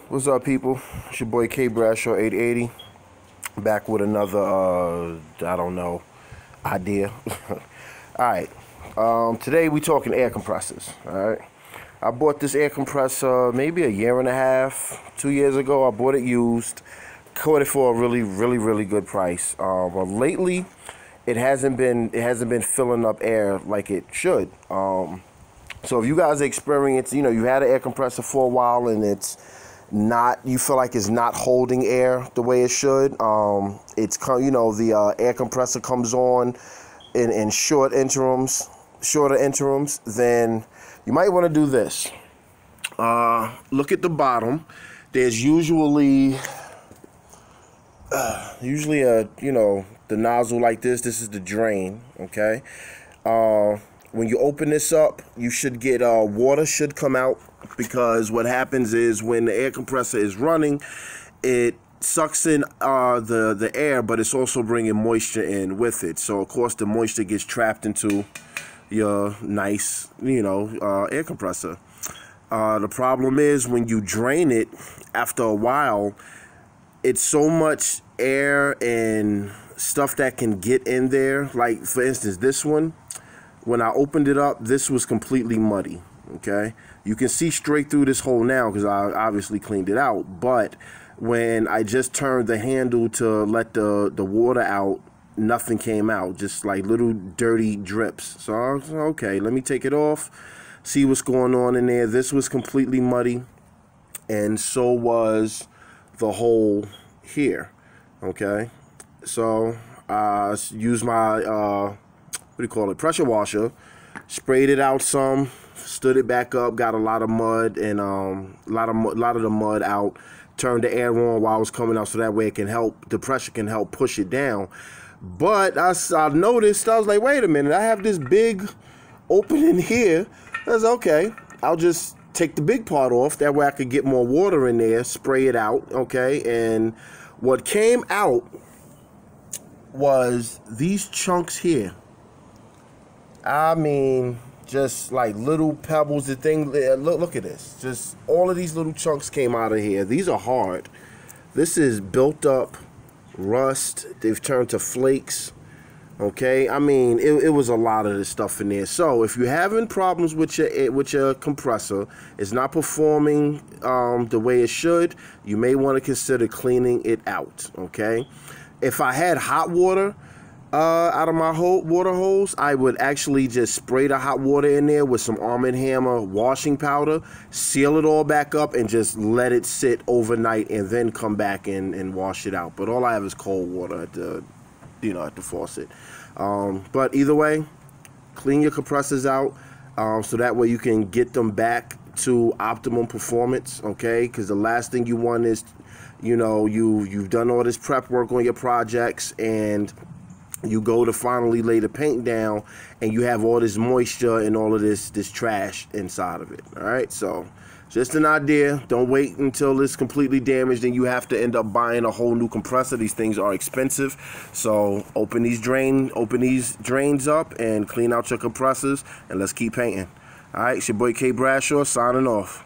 What's up, people? It's your boy K Bradshaw 880, back with another I don't know, idea. Alright, today we talking air compressors. Alright, I bought this air compressor maybe a year and a half, 2 years ago. I bought it used, caught it for a really good price. But lately it hasn't been filling up air like it should. So if you guys experience, you had an air compressor for a while and you feel like it's not holding air the way it should. The air compressor comes on in shorter interims, then you might want to do this. Look at the bottom. There's usually the nozzle like this. This is the drain, okay? When you open this up, you should get water should come out, because what happens is when the air compressor is running, it sucks in the air, but it's also bringing moisture in with it. So of course the moisture gets trapped into your nice, air compressor. The problem is when you drain it, after a while, it's so much air and stuff that can get in there. Like for instance, this one, when I opened it up, this was completely muddy, okay? You can see straight through this hole now because I obviously cleaned it out. But when I just turned the handle to let the water out, nothing came out, just like little dirty drips. So I was like, okay, let me take it off, see what's going on in there. This was completely muddy, and so was the hole here, okay? So I used my pressure washer, sprayed it out some, stood it back up, got a lot of mud and a lot of the mud out, turned the air on while it was coming out, so that way the pressure can help push it down. But I noticed, I was like, wait a minute, I have this big opening here. I was like, okay, I'll just take the big part off, that way I could get more water in there, spray it out, okay? And what came out was these chunks here. I mean, just like little pebbles. The thing, look at this. Just all of these little chunks came out of here. These are hard. This is built up rust. They've turned to flakes. Okay, I mean, it was a lot of this stuff in there. So if you're having problems with your compressor, it's not performing the way it should, you may want to consider cleaning it out. Okay, if I had hot water out of my water hose, I would actually just spray the hot water in there with some Arm & Hammer washing powder, seal it all back up, and just let it sit overnight, and then come back and wash it out. But all I have is cold water at the faucet. But either way, clean your compressors out, so that way you can get them back to optimum performance. Okay, because the last thing you want is, you've done all this prep work on your projects, and you go to finally lay the paint down, and you have all this moisture and all of this trash inside of it. All right, so just an idea. Don't wait until it's completely damaged and you have to end up buying a whole new compressor. These things are expensive. So open these drains up and clean out your compressors, and let's keep painting. All right, it's your boy K Bradshaw signing off.